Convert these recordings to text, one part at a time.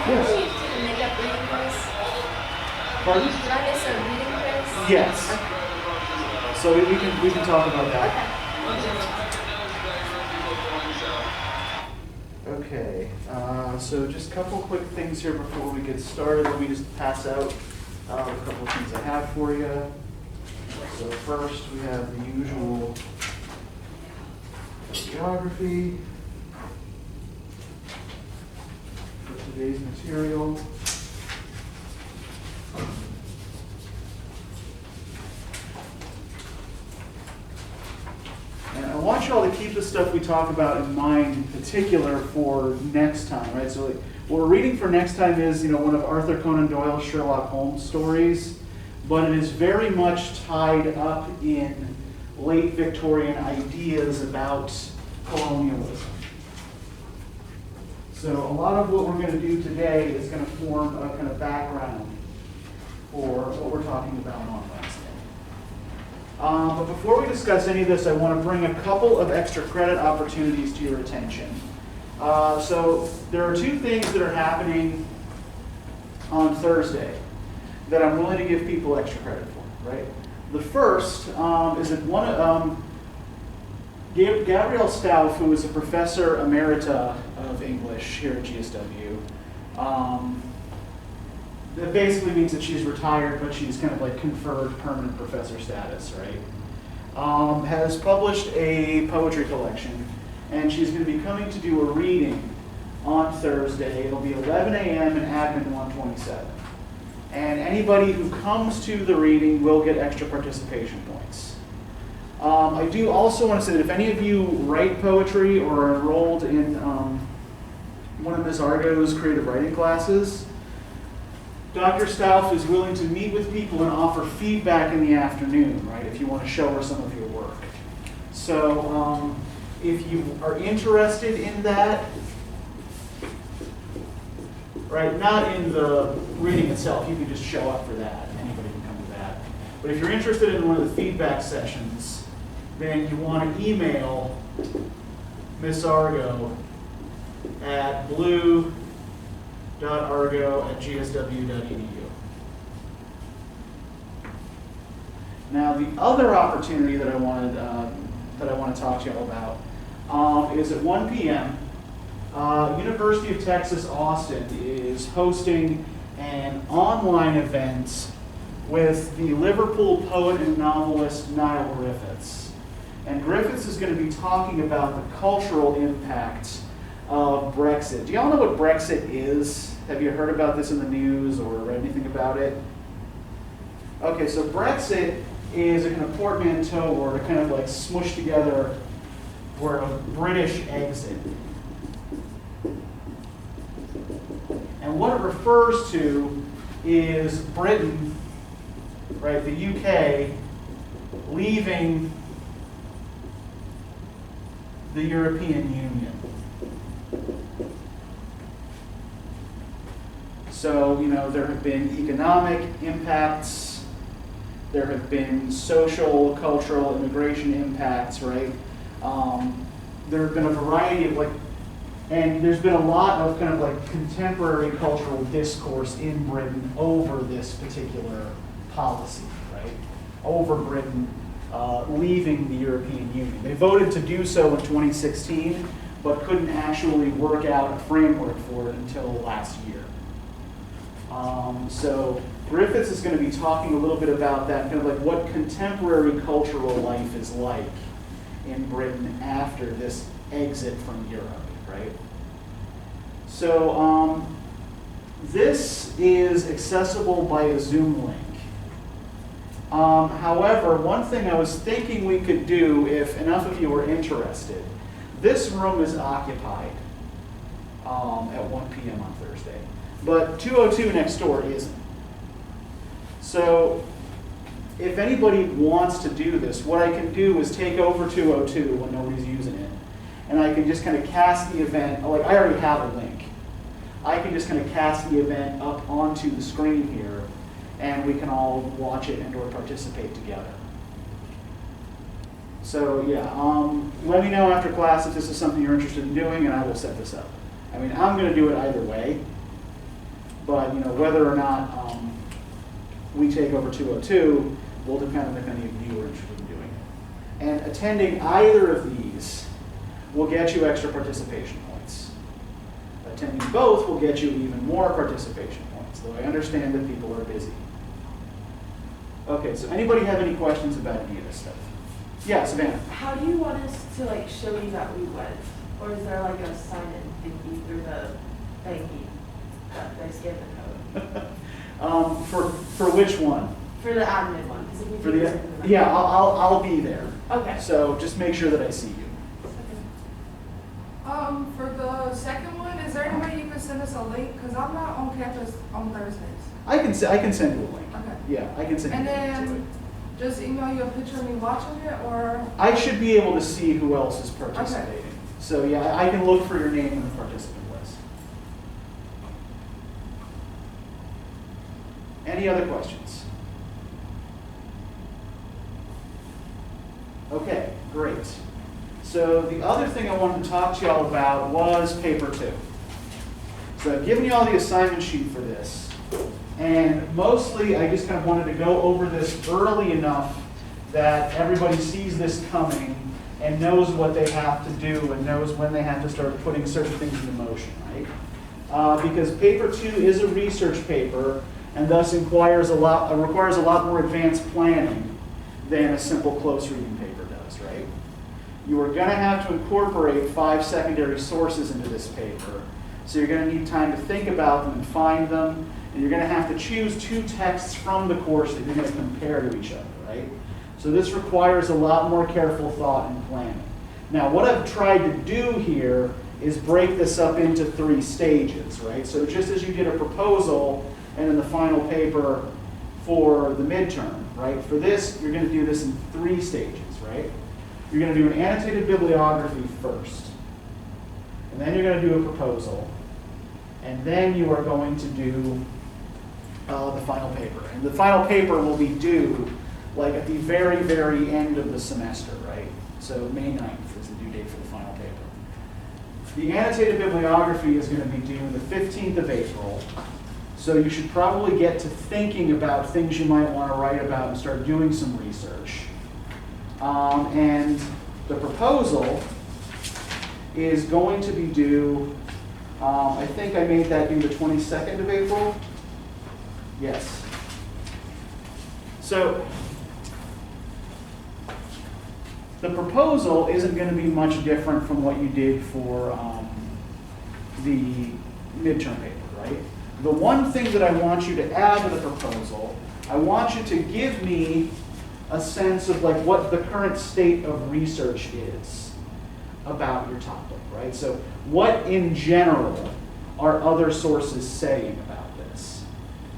Yes. Do you make up reading quiz? Pardon? Did I miss a reading quiz? Yes. Okay. So we can talk about that. Okay. So just a couple quick things here before we get started. Let me just pass out a couple of things I have for you. So first we have the usual geography for today's material. And I want you all to keep the stuff we talk about in mind, in particular for next time, right? So like, what we're reading for next time is, one of Arthur Conan Doyle's Sherlock Holmes stories, but it is very much tied up in late Victorian ideas about colonialism. So a lot of what we're going to do today is going to form a kind of background for what we're talking about on Wednesday. But before we discuss any of this, I want to bring a couple of extra credit opportunities to your attention. So there are two things that are happening on Thursday that I'm willing to give people extra credit for, right? The first is that Gabrielle Stauff, who is a professor emerita of English here at GSW, that basically means that she's retired, but she's kind of like conferred permanent professor status, right? Has published a poetry collection, and she's going to be coming to do a reading on Thursday. It'll be 11 a.m. in Admin 127. And anybody who comes to the reading will get extra participation points. I do also want to say that if any of you write poetry or are enrolled in one of Ms. Argo's creative writing classes, Dr. Stauff is willing to meet with people and offer feedback in the afternoon, right, if you want to show her some of your work. So if you are interested in that, right, not in the reading itself, you can just show up for that. Anybody can come to that. But if you're interested in one of the feedback sessions, then you want to email Miss Argo at blue.argo@gsw.edu. Now, the other opportunity that I want to talk to you all about is at 1 p.m. University of Texas Austin is hosting an online event with the Liverpool poet and novelist Niall Griffiths. And Griffiths is going to be talking about the cultural impact of Brexit. Do y'all know what Brexit is? Have you heard about this in the news or read anything about it? Okay, so Brexit is a kind of portmanteau or a kind of like smushed together word of British exit. And what it refers to is Britain, right, the UK, leaving the European Union. So, there have been economic impacts, there have been social, cultural, immigration impacts, right? There have been a variety of and there's been a lot of kind of contemporary cultural discourse in Britain over this particular policy, right? Over Britain leaving the European Union. They voted to do so in 2016, but couldn't actually work out a framework for it until last year. So Griffiths is going to be talking a little bit about that, kind of what contemporary cultural life is like in Britain after this exit from Europe, right? So this is accessible by a Zoom link. However, one thing I was thinking we could do, if enough of you are interested, this room is occupied at 1 p.m. on Thursday, but 202 next door isn't. So if anybody wants to do this, what I can do is take over 202 when nobody's using it, and I can just kind of cast the event, I already have a link. I can just kind of cast the event up onto the screen here, and we can all watch it and or participate together. So yeah, let me know after class if this is something you're interested in doing, and I will set this up. I'm going to do it either way. But whether or not we take over 202 will depend on if any of you are interested in doing it. And attending either of these will get you extra participation points. Attending both will get you even more participation points, though I understand that people are busy. Okay, so anybody have any questions about any of this stuff? Yeah, Savannah. How do you want us to show you that we went? Or is there a sign-in thingy through the banking that they scan the code? For which one? For the admin one. 'Cause if we For do the something like yeah, that- I'll be there. Okay. So just make sure that I see you. For the second one, is there any way you can send us a link? Because I'm not on campus on Thursdays. I can send you a link. Okay. Yeah, I can send you And a link to it. then just email you a picture of me watching it, or? I should be able to see who else is participating. So yeah, I can look for your name in the participant list. Any other questions? Okay, great. So the other thing I wanted to talk to you all about was paper 2. So I've given you all the assignment sheet for this. And mostly I just kind of wanted to go over this early enough that everybody sees this coming and knows what they have to do and knows when they have to start putting certain things into motion, right? Because paper 2 is a research paper and thus requires a lot more advanced planning than a simple close reading paper does, right? You are going to have to incorporate 5 secondary sources into this paper. So you're going to need time to think about them and find them. And you're going to have to choose 2 texts from the course that you're going to compare to each other, right? So this requires a lot more careful thought and planning. Now, what I've tried to do here is break this up into 3 stages, right? So just as you did a proposal and then the final paper for the midterm, right? For this, you're going to do this in 3 stages, right? You're going to do an annotated bibliography first. And then you're going to do a proposal. And then you are going to do the final paper. And the final paper will be due at the very, very end of the semester, right? So May 9th is the due date for the final paper. The annotated bibliography is going to be due the 15th of April. So you should probably get to thinking about things you might want to write about and start doing some research. And the proposal is going to be due, I think I made that due the 22nd of April. Yes. So the proposal isn't going to be much different from what you did for the midterm paper, right? The one thing that I want you to add to the proposal, I want you to give me a sense of what the current state of research is about your topic, right? So what in general are other sources saying about this?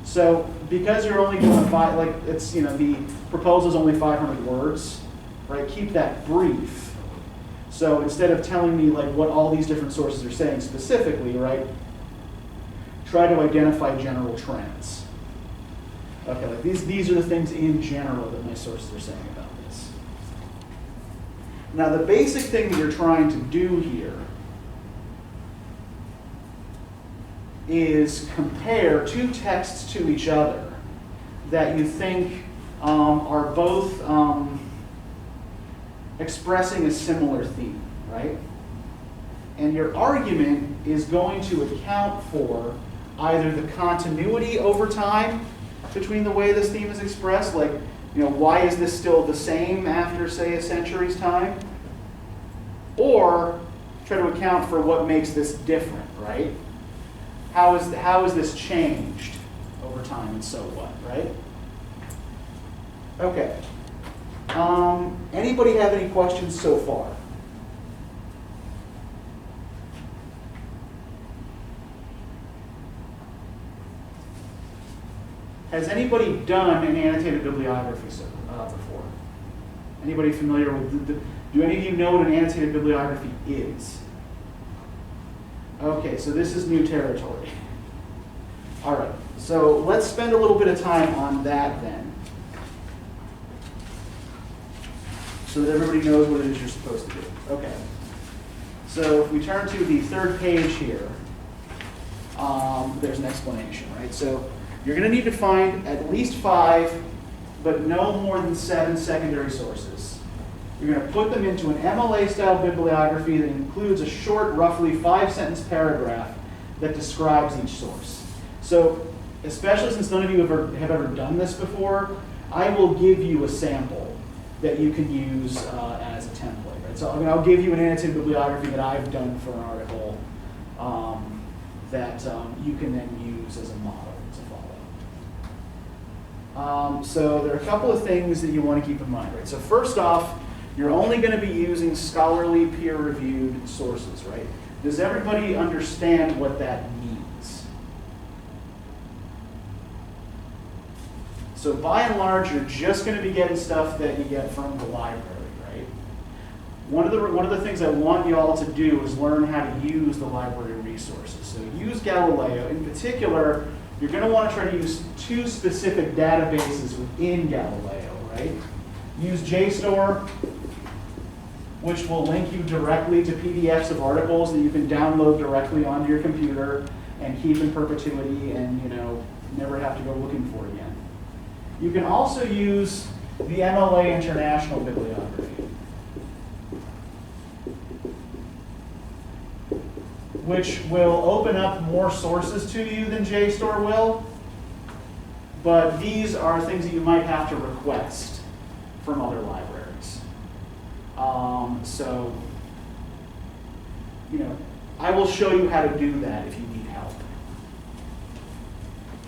So because you're only doing the proposal is only 500 words, right? Keep that brief. So instead of telling me what all these different sources are saying specifically, right? Try to identify general trends. Okay, these are the things in general that my sources are saying about this. Now the basic thing that you're trying to do here is compare 2 texts to each other that you think are both expressing a similar theme, right? And your argument is going to account for either the continuity over time between the way this theme is expressed, why is this still the same after, say, a century's time? Or try to account for what makes this different, right? How is this changed over time and so what, right? Okay. Anybody have any questions so far? Has anybody done an annotated bibliography before? Anybody familiar with do any of you know what an annotated bibliography is? Okay, so this is new territory. All right, so let's spend a little bit of time on that then, so that everybody knows what it is you're supposed to do. Okay, so if we turn to the 3rd page here, there's an explanation, right? So you're going to need to find at least 5, but no more than 7 secondary sources. You're going to put them into an MLA-style bibliography that includes a short, roughly 5-sentence paragraph that describes each source. So, especially since none of you have ever done this before, I will give you a sample that you can use as a template. Right? So I'll give you an annotated bibliography that I've done for an article that you can then use as a model to follow. So there are a couple of things that you want to keep in mind. Right? So first off, you're only going to be using scholarly, peer-reviewed sources, right? Does everybody understand what that means? So by and large, you're just going to be getting stuff that you get from the library, right? One of the things I want you all to do is learn how to use the library resources. So use Galileo. In particular, you're going to want to try to use 2 specific databases within Galileo, right? Use JSTOR, which will link you directly to PDFs of articles that you can download directly onto your computer and keep in perpetuity and, never have to go looking for again. You can also use the MLA International Bibliography, which will open up more sources to you than JSTOR will, but these are things that you might have to request from other libraries. So, I will show you how to do that if you need help.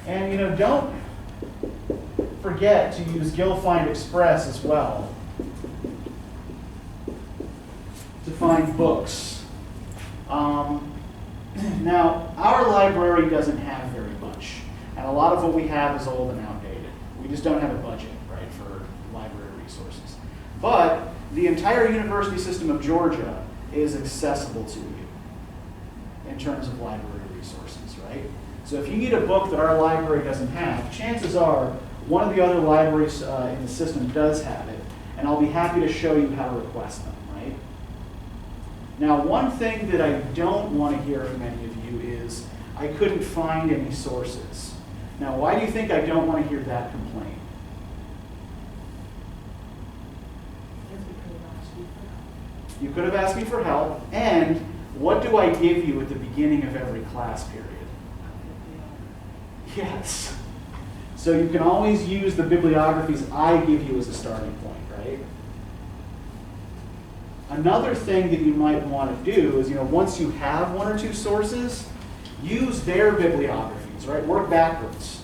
And, don't forget to use GilFind Express as well to find books. Now, our library doesn't have very much, and a lot of what we have is old and outdated. We just don't have a budget, right, for library resources. But the entire university system of Georgia is accessible to you in terms of library resources, right? So if you need a book that our library doesn't have, chances are one of the other libraries in the system does have it, and I'll be happy to show you how to request them, right? Now, one thing that I don't want to hear from any of you is, I couldn't find any sources. Now, why do you think I don't want to hear that complaint? You could have asked me for help, and what do I give you at the beginning of every class period? Yes. So you can always use the bibliographies I give you as a starting point, right? Another thing that you might want to do is, once you have 1 or 2 sources, use their bibliographies, right? Work backwards.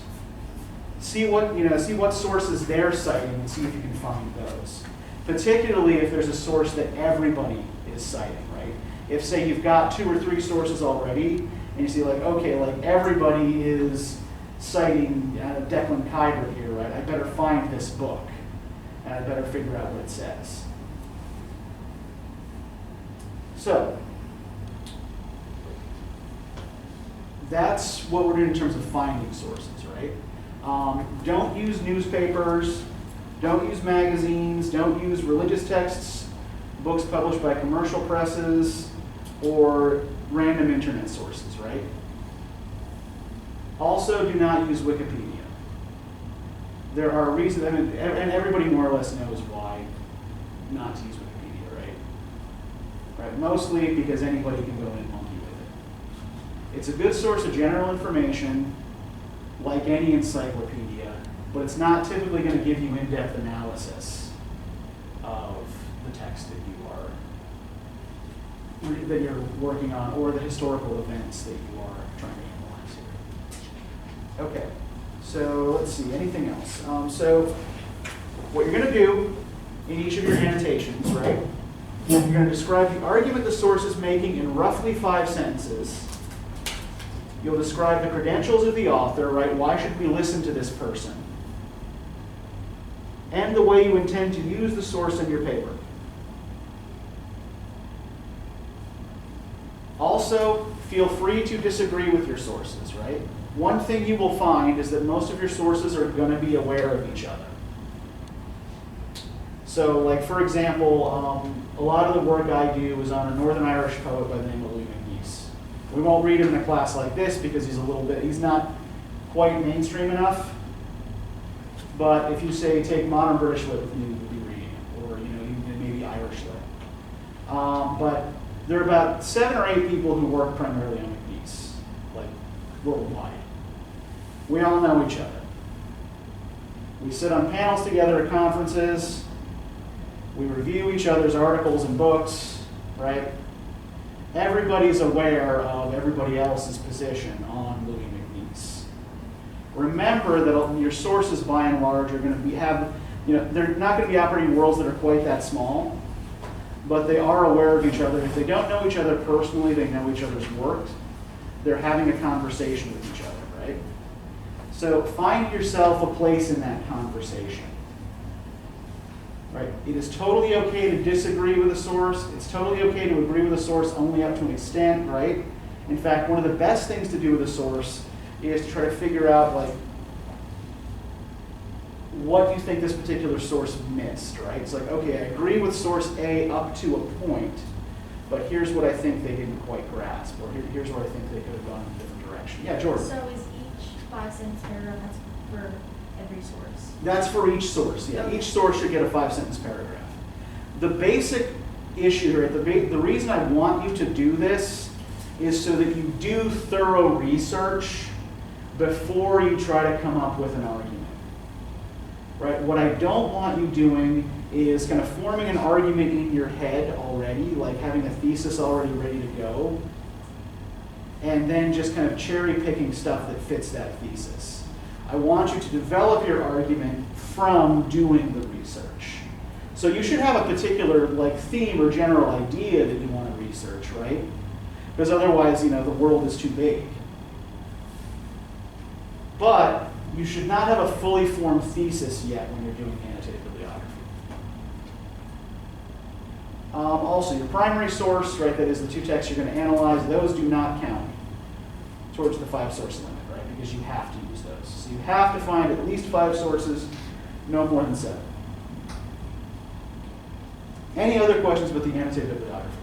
See what sources they're citing and see if you can find those. Particularly if there's a source that everybody is citing, right? If, say, you've got 2 or 3 sources already, and you see, everybody is citing Declan Kyber here, right? I better find this book, and I better figure out what it says. So, that's what we're doing in terms of finding sources, right? Don't use newspapers. Don't use magazines, don't use religious texts, books published by commercial presses, or random internet sources, right? Also, do not use Wikipedia. There are reasons, and everybody more or less knows why not to use Wikipedia, right? Mostly because anybody can go in and monkey with it. It's a good source of general information, like any encyclopedia, but it's not typically going to give you in-depth analysis of the text that you're working on, or the historical events that you are trying to analyze here. Okay, so let's see, anything else? So what you're going to do in each of your annotations, right? You're going to describe the argument the source is making in roughly 5 sentences. You'll describe the credentials of the author, right? Why should we listen to this person? And the way you intend to use the source in your paper. Also, feel free to disagree with your sources, right? One thing you will find is that most of your sources are going to be aware of each other. So, for example, a lot of the work I do is on a Northern Irish poet by the name of Louis McGeese. We won't read him in a class like this because he's not quite mainstream enough. But if you say take modern British lit with you, you'll be reading it, or even maybe Irish lit. But there are about 7 or 8 people who work primarily on McNeese, like worldwide. We all know each other. We sit on panels together at conferences. We review each other's articles and books, right? Everybody's aware of everybody else's position on Louis McNeese. Remember that your sources, by and large, are going to they're not going to be operating in worlds that are quite that small, but they are aware of each other. If they don't know each other personally, they know each other's work. They're having a conversation with each other, right? So find yourself a place in that conversation. Right? It is totally okay to disagree with a source. It's totally okay to agree with a source only up to an extent, right? In fact, one of the best things to do with a source is to try to figure out, like, what do you think this particular source missed, right? It's like, okay, I agree with source A up to a point, but here's what I think they didn't quite grasp, or here's where I think they could have gone in a different direction. Yeah, Jordan. So is each 5-sentence paragraph, that's for every source? That's for each source, yeah. Each source should get a 5-sentence paragraph. The basic issue, right, the reason I want you to do this is so that you do thorough research before you try to come up with an argument. Right? What I don't want you doing is kind of forming an argument in your head already, like having a thesis already ready to go, and then just kind of cherry picking stuff that fits that thesis. I want you to develop your argument from doing the research. So you should have a particular theme or general idea that you want to research, right? Because otherwise, the world is too big. But you should not have a fully formed thesis yet when you're doing annotated bibliography. Also, your primary source, right, that is the 2 texts you're going to analyze, those do not count towards the 5-source limit, right, because you have to use those. So you have to find at least 5 sources, no more than 7. Any other questions about the annotated bibliography?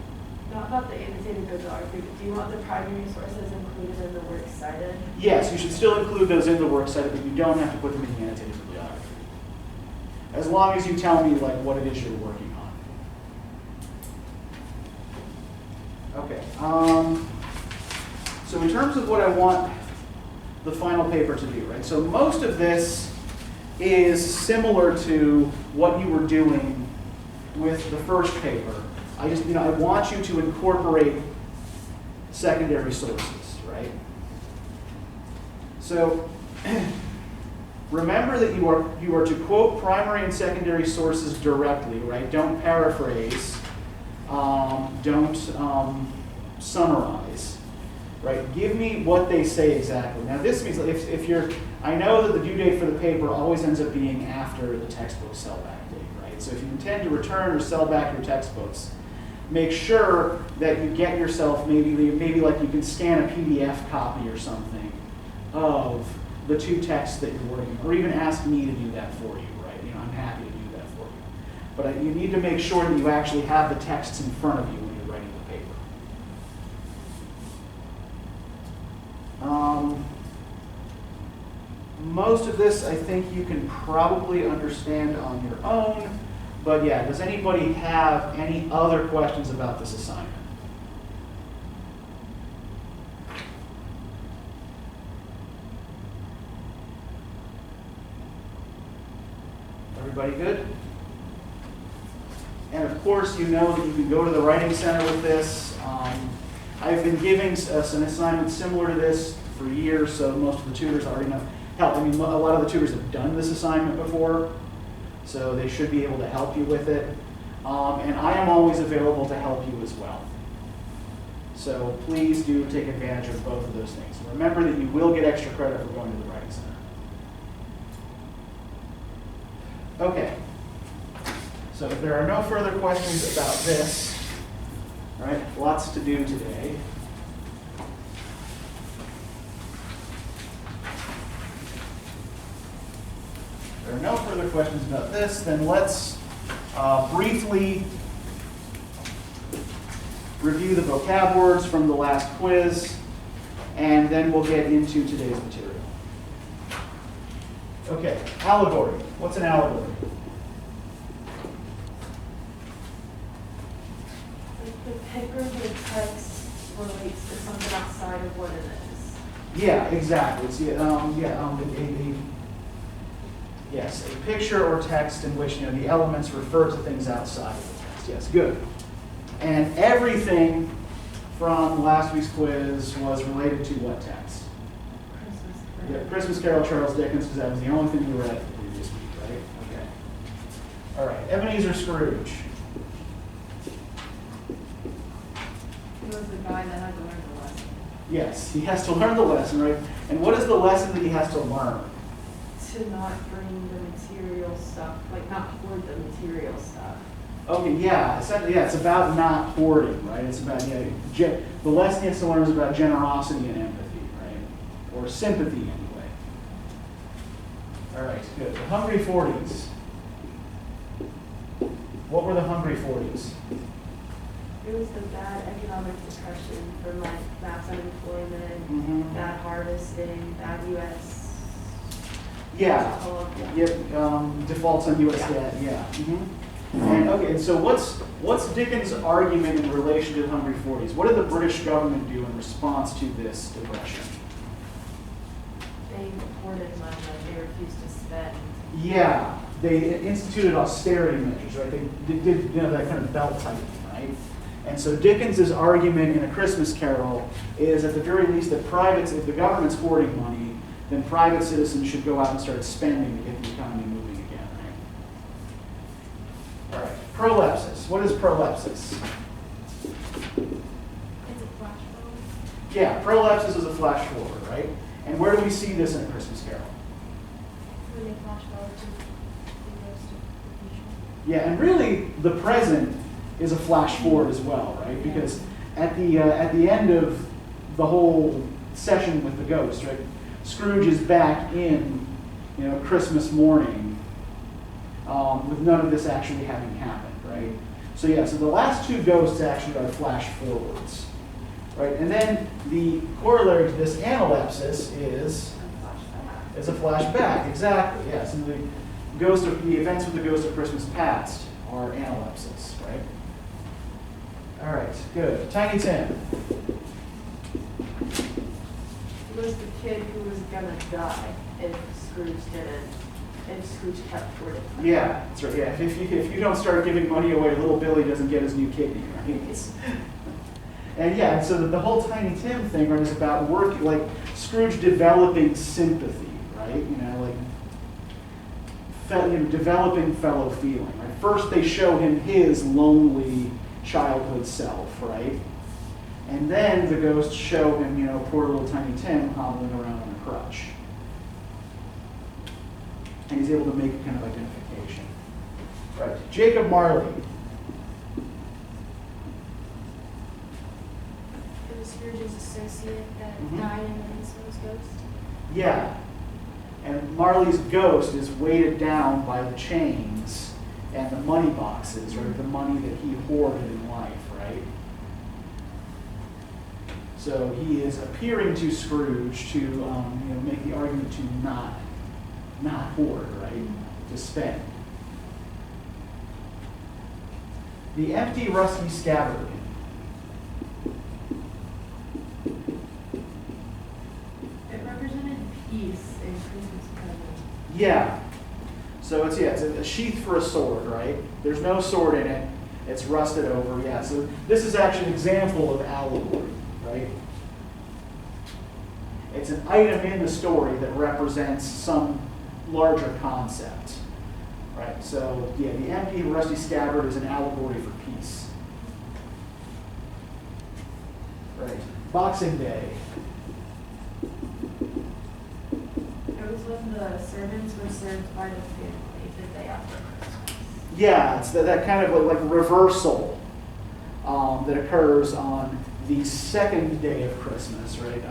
Not about the annotated bibliography, but do you want the primary sources included in the works cited? Yes, you should still include those in the works cited, but you don't have to put them in the annotated bibliography. As long as you tell me what it is you're working on. Okay. So in terms of what I want the final paper to do, right? So most of this is similar to what you were doing with the first paper. I want you to incorporate secondary sources, right? So remember that you are to quote primary and secondary sources directly, right? Don't paraphrase, don't summarize, right? Give me what they say exactly. Now this means I know that the due date for the paper always ends up being after the textbook sellback date, right? So if you intend to return or sell back your textbooks, make sure that you get yourself maybe you can scan a PDF copy or something of the 2 texts that you're working on, or even ask me to do that for you, right? I'm happy to do that for you. But you need to make sure that you actually have the texts in front of you when you're writing the paper. Most of this, I think you can probably understand on your own. But yeah, does anybody have any other questions about this assignment? Everybody good? And of course, you know that you can go to the Writing Center with this. I've been giving an assignment similar to this for years, so most of the tutors already know. Hell, a lot of the tutors have done this assignment before, so they should be able to help you with it. And I am always available to help you as well. So please do take advantage of both of those things. Remember that you will get extra credit for going to the Writing Center. Okay. So if there are no further questions about this, all right, lots to do today. If there are no further questions about this, then let's briefly review the vocab words from the last quiz. and then we'll get into today's material. Okay, allegory. What's an allegory? The paper of the text relates to something outside of what it is. Yeah, exactly. It's yes, a picture or text in which the elements refer to things outside of the text. Yes, good. And everything from last week's quiz was related to what text? Christmas Yeah, Christmas Carol, Charles Dickens, because that was the only thing you read the previous week, right? Okay. All right, Ebenezer Scrooge. He was the guy that had to learn the lesson. Yes, he has to learn the lesson, right? And what is the lesson that he has to learn? To not bring the material stuff, like not hoard the material stuff. Okay, yeah, it's about not hoarding, right? It's about, the lesson he has to learn is about generosity and empathy, right? Or sympathy, anyway. All right, good. The Hungry 40s. What were the Hungry 40s? It was the bad economic depression from like mass unemployment, Mhm. bad harvesting, bad U.S. Yeah. Yeah. Defaults on U.S. debt, yeah. Mhm. And okay, and so what's Dickens' argument in relation to the Hungry 40s? What did the British government do in response to this depression? They hoarded money, like they refused to spend. Yeah, they instituted austerity measures, right? They did that kind of belt tightening, right? And so Dickens' argument in A Christmas Carol is at the very least that if the government's hoarding money, then private citizens should go out and start spending to get the economy moving again, right? All right, prolepsis. What is prolepsis? It's a flash forward. Yeah, prolepsis is a flash forward, right? And where do we see this in A Christmas Carol? When they flash forward to the ghost of the future. Yeah, and really the present is a flash forward as well, right? Because at the end of the whole session with the ghost, right? Scrooge is back in, Christmas morning, with none of this actually having happened, right? So yeah, so the last two ghosts actually are flash forwards, right? And then the corollary to this analepsis is a flashback, exactly. Yes, and the events with the ghost of Christmas past are analepsis, right? All right, good. Tiny Tim. It was the kid who was gonna die if Scrooge kept hoarding money. Yeah, that's right. Yeah, if you don't start giving money away, little Billy doesn't get his new kidney, right? And yeah, so the whole Tiny Tim thing, right, is about work, like Scrooge developing sympathy, right? Developing fellow feeling. Right? First, they show him his lonely childhood self, right? And then the ghosts show him, poor little Tiny Tim hobbling around on a crutch. And he's able to make a kind of identification. Right. Jacob Marley. It was Scrooge's associate that Mhm. died in the Minstrel's ghost. Yeah. And Marley's ghost is weighted down by the chains and the money boxes, right? The money that he hoarded in life, right? So he is appearing to Scrooge to make the argument to not hoard, right? To spend. The empty, rusty scabbard. It represented peace in Christmas present. Yeah. So it's a sheath for a sword, right? There's no sword in it. It's rusted over. Yeah. So this is actually an example of allegory, right? It's an item in the story that represents some larger concept, right? So yeah, the empty, rusty scabbard is an allegory for peace. Right. Boxing Day. It was when the servants were served by the family the day after Christmas. Yeah, it's that kind of like reversal that occurs on the second day of Christmas, right?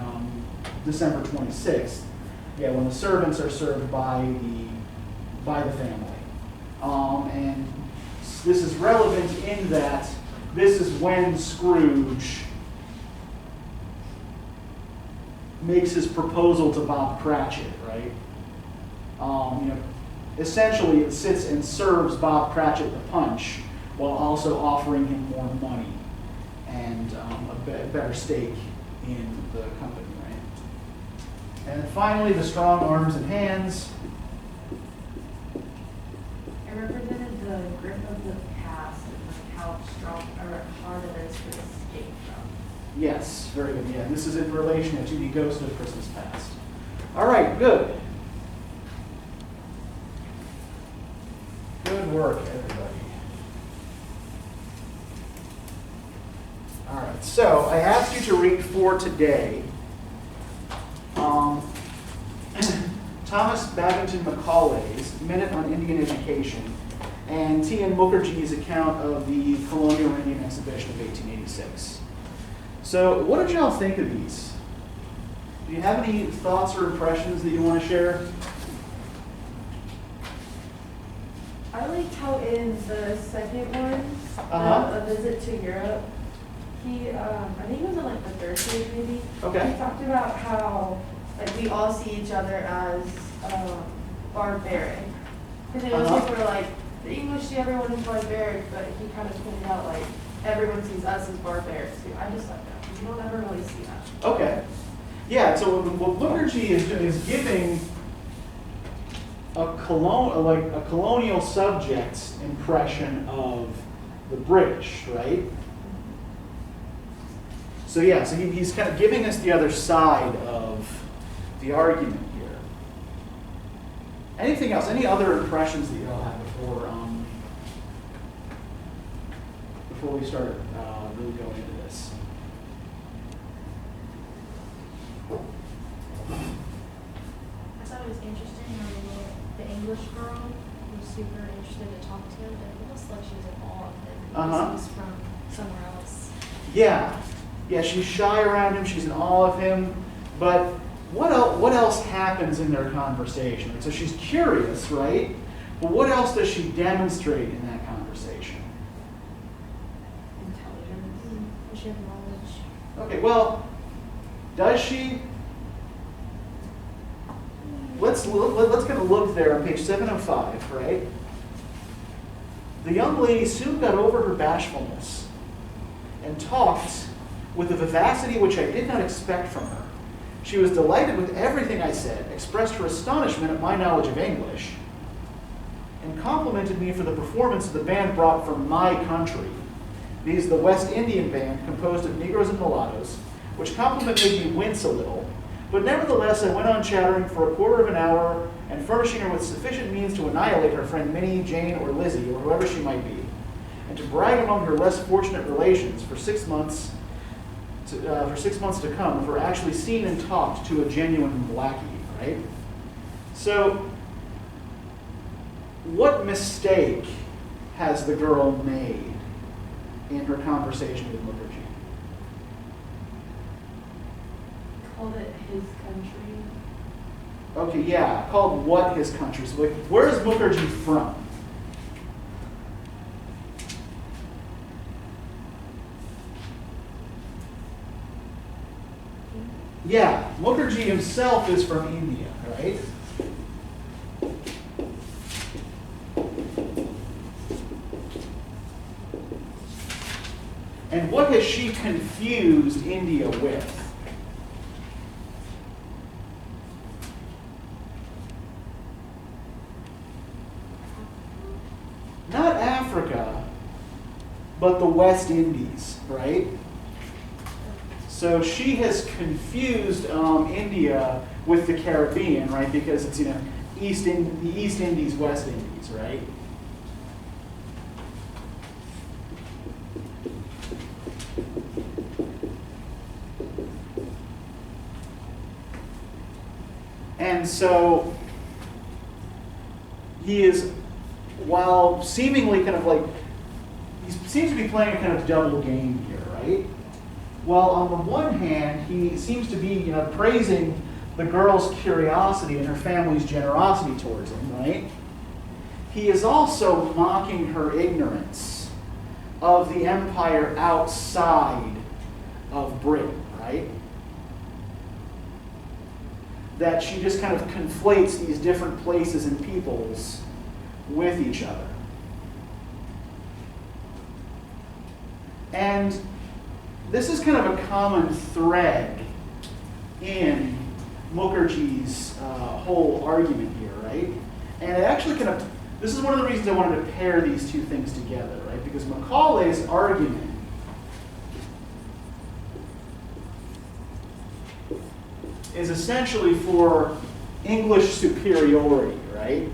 December 26th. Yeah, when the servants are served by the family. And this is relevant in that this is when Scrooge makes his proposal to Bob Cratchit, right? Essentially it sits and serves Bob Cratchit the punch while also offering him more money and a better stake in the company, right? And then finally, the strong arms and hands. It represented the grip of the past and like how strong or hard it is to escape from. Yes, very good. Yeah, this is in relation to the ghost of Christmas past. All right, good. Good work, everybody. All right, so I asked you to read for today Thomas Babington Macaulay's Minute on Indian Education and T.N. Mukherjee's account of the Colonial Indian Exhibition of 1886. So what did y'all think of these? Do you have any thoughts or impressions that you want to share? I liked how in the second one, Uh-huh. A Visit to Europe, he, I think it was in like the third page maybe. Okay. He talked about how like we all see each other as barbaric. Because it was Uh-huh. like we're like the English see everyone as barbaric, but he kind of pointed out like everyone sees us as barbaric too. I just like that. You don't ever really see that. Okay. Yeah, so what Mukherjee is doing is giving a colonial subject's impression of the British, right? So yeah, so he's kind of giving us the other side of the argument here. Anything else? Any other impressions that you all have before we start really going into this? I thought it was interesting how the English girl was super interested to talk to him, and it looks like she was in awe of him because he was from somewhere else. Yeah, she's shy around him. She's in awe of him. But what else happens in their conversation? So she's curious, right? But what else does she demonstrate in that conversation? Intelligence. Does she have knowledge? Okay, well, does she? Let's kind of look there on page 705, right? The young lady soon got over her bashfulness and talked with a vivacity which I did not expect from her. She was delighted with everything I said, expressed her astonishment at my knowledge of English, and complimented me for the performance of the band brought from my country. These the West Indian band, composed of Negroes and mulattoes, which compliment made me wince a little. But nevertheless, I went on chattering for a quarter of an hour and furnishing her with sufficient means to annihilate her friend Minnie, Jane, or Lizzie, or whoever she might be, and to brag among her less fortunate relations for 6 months to come of her actually seen and talked to a genuine blackie, right? So, what mistake has the girl made in her conversation with Mukherjee? Called it his country. Okay, yeah, called what his country? So, like, where is Mukherjee from? Yeah, Mukherjee himself is from India, right? And what has she confused India with? Not Africa, but the West Indies, right? So she has confused India with the Caribbean, right? Because it's the East Indies, West Indies, right? And so he is, while seemingly kind of like, he seems to be playing a kind of double game here, right? Well, on the one hand, he seems to be, praising the girl's curiosity and her family's generosity towards him, right? He is also mocking her ignorance of the empire outside of Britain, right? that she just kind of conflates these different places and peoples with each other. And this is kind of a common thread in Mukherjee's whole argument here, right? And it actually kind of, this is one of the reasons I wanted to pair these two things together, right? Because Macaulay's argument is essentially for English superiority, right?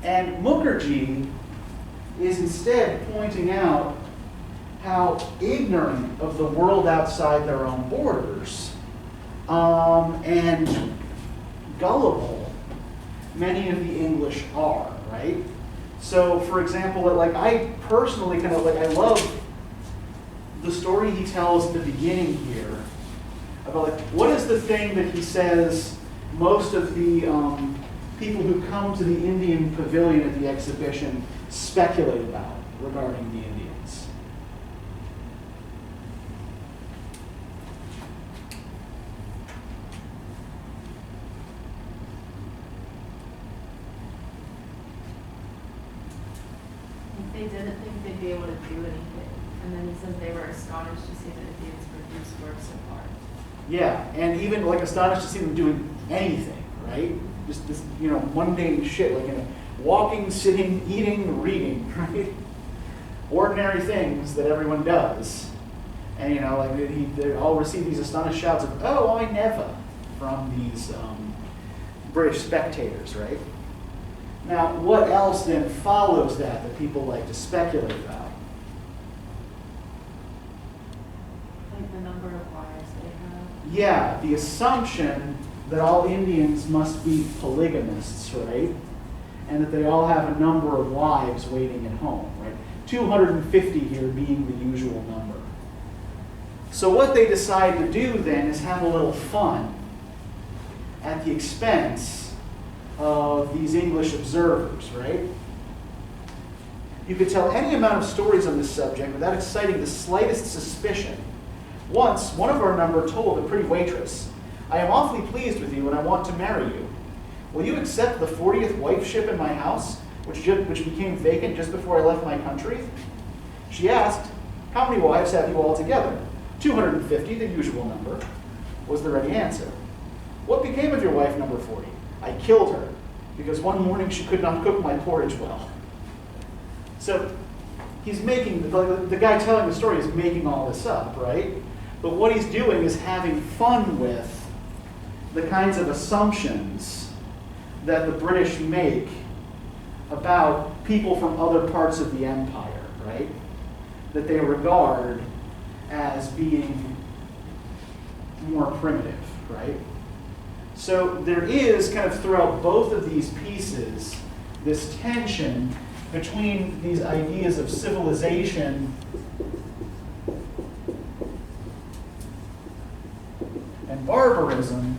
And Mukherjee is instead pointing out how ignorant of the world outside their own borders and gullible many of the English are, right? So, for example, like I personally kind of like, I love the story he tells at the beginning here about like, what is the thing that he says most of the people who come to the Indian pavilion at the exhibition speculate about regarding the Indians? They didn't think they'd be able to do anything. And then he says they were astonished to see the Indians produce works of art. Yeah, and even like astonished to see them doing anything, right? Just this, you know, mundane shit, like, you know, walking, sitting, eating, reading, right? Ordinary things that everyone does. And, you know, like they all receive these astonished shouts of, "Oh, I never," from these British spectators, right? Now, what else then follows that people like to speculate about? Like the number of wives they have. Yeah, the assumption that all Indians must be polygamists, right? And that they all have a number of wives waiting at home, right? 250 here being the usual number. So what they decide to do then is have a little fun at the expense of these English observers, right? You could tell any amount of stories on this subject without exciting the slightest suspicion. Once, one of our number told a pretty waitress, "I am awfully pleased with you and I want to marry you. Will you accept the 40th wifeship in my house, which became vacant just before I left my country?" She asked, "How many wives have you altogether?" 250, the usual number, was the ready answer. "What became of your wife number 40? I killed her, because one morning she could not cook my porridge well." So he's making, the guy telling the story is making all this up, right? But what he's doing is having fun with the kinds of assumptions that the British make about people from other parts of the empire, right? That they regard as being more primitive, right? So there is kind of throughout both of these pieces this tension between these ideas of civilization and barbarism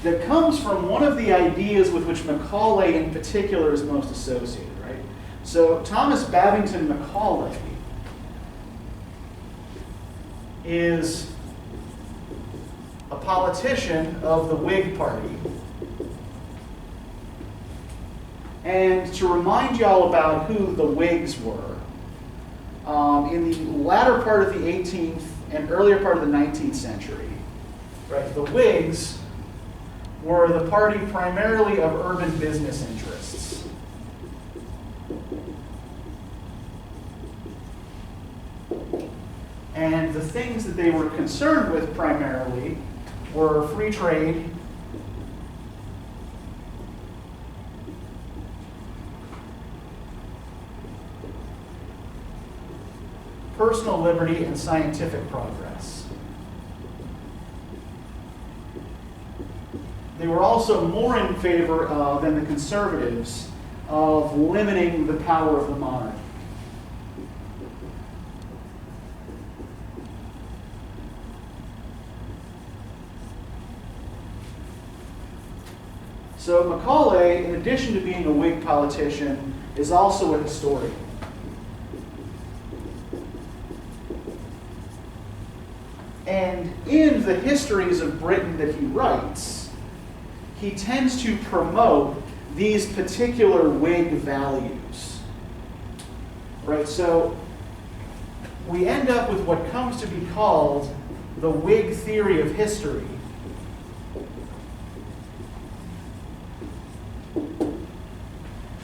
that comes from one of the ideas with which Macaulay in particular is most associated, right? So Thomas Babington Macaulay is a politician of the Whig Party. And to remind y'all about who the Whigs were, in the latter part of the 18th and earlier part of the 19th century, right, the Whigs were the party primarily of urban business interests. And the things that they were concerned with primarily were free trade, personal liberty, and scientific progress. They were also more in favor than the conservatives of limiting the power of the monarchy. So Macaulay, in addition to being a Whig politician, is also a historian. And in the histories of Britain that he writes, he tends to promote these particular Whig values. Right? So we end up with what comes to be called the Wig Theory of History.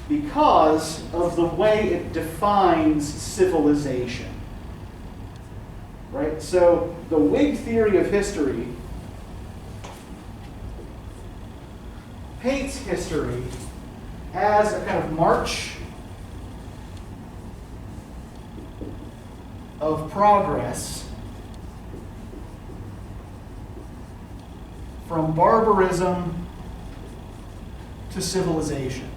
Because of the way it defines civilization. Right? So the Wig Theory of History paints history as a kind of march of progress from barbarism to civilization.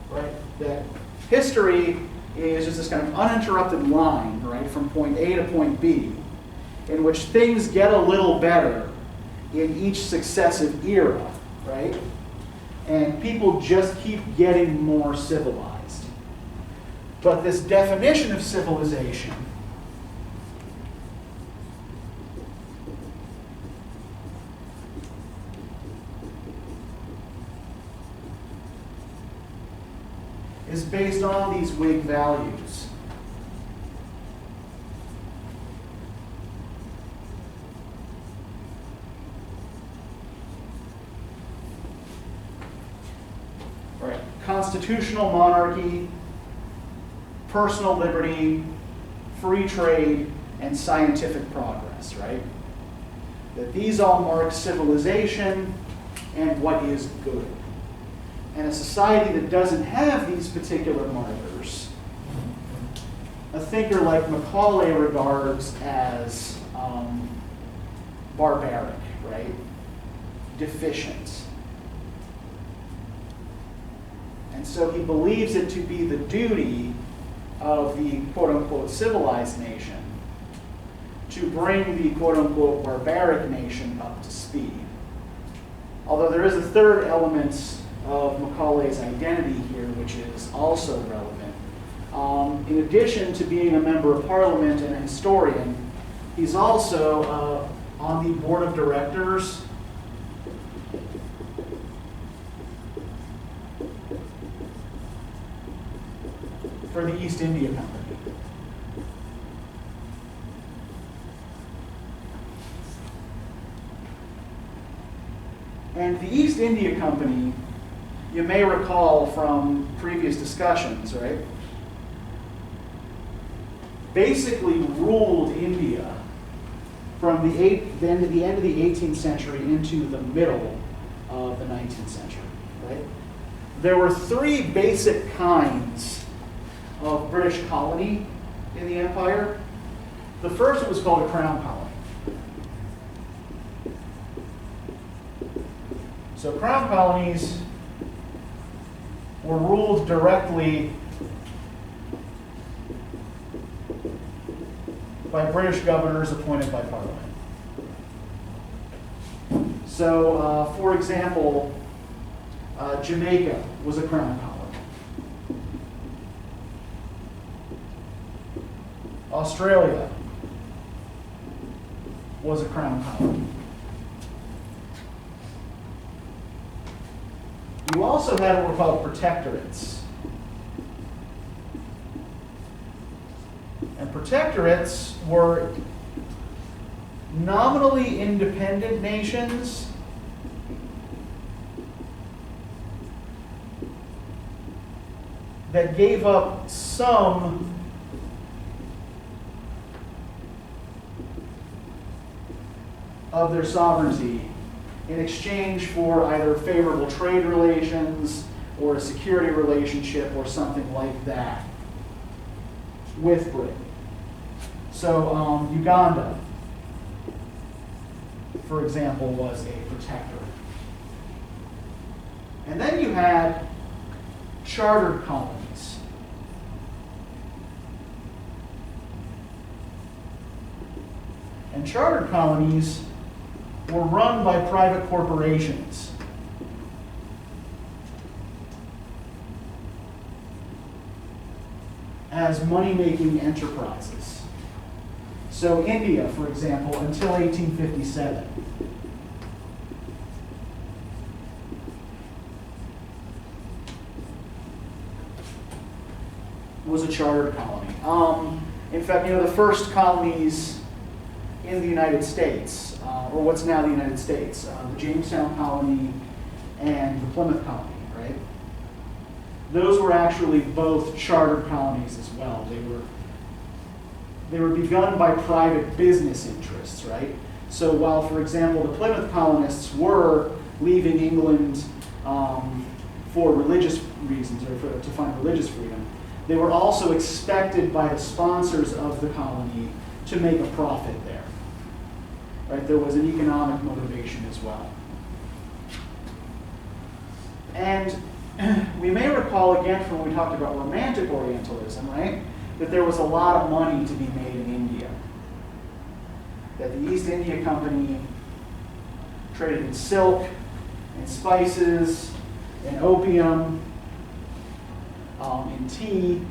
Right? That history is just this kind of uninterrupted line, right, from point A to point B, in which things get a little better in each successive era, right? And people just keep getting more civilized. But this definition of civilization is based on these Whig values. Right. Constitutional monarchy, personal liberty, free trade, and scientific progress, right? That these all mark civilization and what is good. And a society that doesn't have these particular markers, a thinker like Macaulay regards as barbaric, right? Deficient. And so he believes it to be the duty of the quote-unquote civilized nation to bring the quote-unquote barbaric nation up to speed. Although there is a third element of Macaulay's identity here, which is also relevant. In addition to being a member of Parliament and a historian, he's also on the board of directors for the East India Company. And the East India Company, you may recall from previous discussions, right? Basically ruled India from the end of the 18th century into the middle of the 19th century, right? There were three basic kinds of British colony in the empire. The first was called a crown colony. So crown colonies were ruled directly by British governors appointed by Parliament. So, for example, Jamaica was a crown colony. Australia was a crown colony. You also had what were called protectorates. And protectorates were nominally independent nations that gave up some of their sovereignty in exchange for either favorable trade relations or a security relationship or something like that with Britain. So Uganda, for example, was a protectorate. And then you had chartered colonies. And chartered colonies were run by private corporations. As money-making enterprises. So India, for example, until 1857, was a chartered colony. In fact, the first colonies in the United States, or what's now the United States, the Jamestown colony and the Plymouth colony, right? Those were actually both chartered colonies as well. They were begun by private business interests, right? So while, for example, the Plymouth colonists were leaving England for religious reasons, or to find religious freedom, they were also expected by the sponsors of the colony to make a profit there. Right? There was an economic motivation as well. And we may recall again from when we talked about Romantic Orientalism, right? That there was a lot of money to be made in India. That the East India Company traded in silk, in spices, in opium, in tea,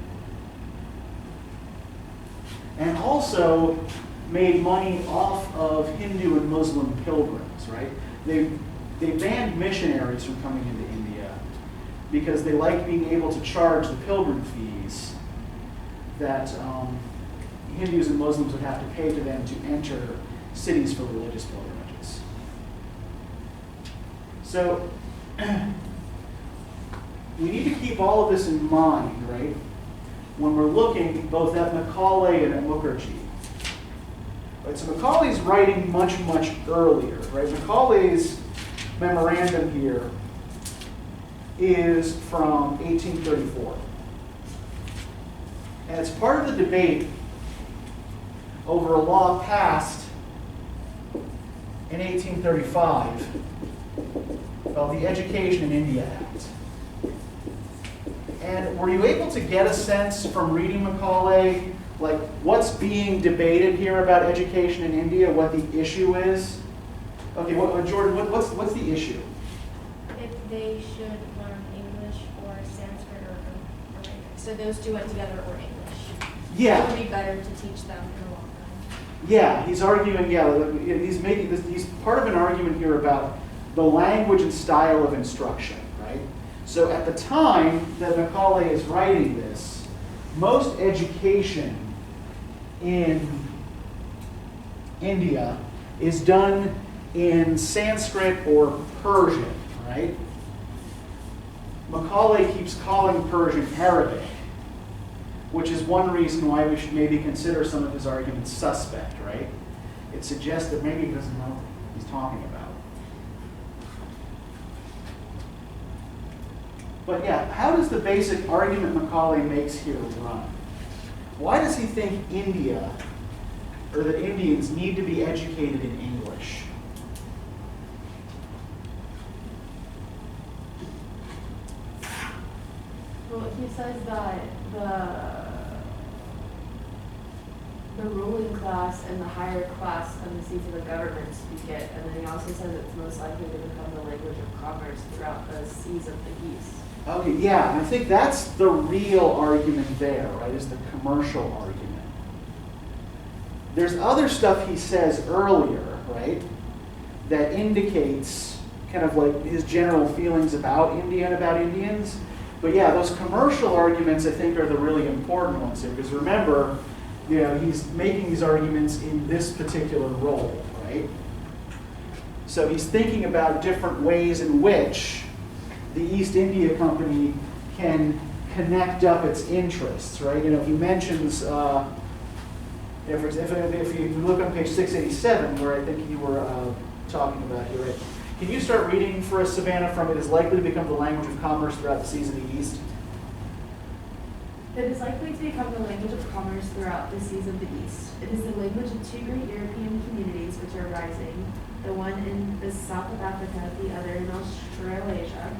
and also made money off of Hindu and Muslim pilgrims, right? They banned missionaries from coming into India because they liked being able to charge the pilgrim fees that Hindus and Muslims would have to pay to them to enter cities for religious pilgrimages. So we need to keep all of this in mind, right? When we're looking both at Macaulay and at Mukherjee. Right, so Macaulay's writing much, much earlier, right? Macaulay's memorandum here is from 1834. And it's part of the debate over a law passed in 1835 called the Education in India Act. And were you able to get a sense from reading Macaulay, like what's being debated here about education in India, what the issue is? Okay, Jordan, what's the issue? If they should learn English or Sanskrit or Arabic. So those two went together, or English. Yeah. It would be better to teach them in the long run. Yeah, he's arguing, he's making this, he's part of an argument here about the language and style of instruction, right? So at the time that Macaulay is writing this, most education in India is done in Sanskrit or Persian, right? Macaulay keeps calling Persian Arabic, which is one reason why we should maybe consider some of his arguments suspect, right? It suggests that maybe he doesn't know what he's talking about. But yeah, how does the basic argument Macaulay makes here run? Why does he think India, or that Indians need to be educated in English? Well, he says that the ruling class and the higher class of the seats of the government speak it, and then he also says it's most likely to become the language of commerce throughout the seas of the East. Okay, yeah, and I think that's the real argument there, right, is the commercial argument. There's other stuff he says earlier, right, that indicates kind of like his general feelings about India and about Indians. But yeah, those commercial arguments, I think, are the really important ones here, because remember, he's making these arguments in this particular role, right? So he's thinking about different ways in which the East India Company can connect up its interests, right? He mentions, if you look on page 687, where I think you were talking about here, right? Can you start reading for us, Savannah, from "It is likely to become the language of commerce throughout the seas of the East"? It is likely to become the language of commerce throughout the seas of the East. It is the language of two great European communities which are rising, the one in the south of Africa, the other in Australasia.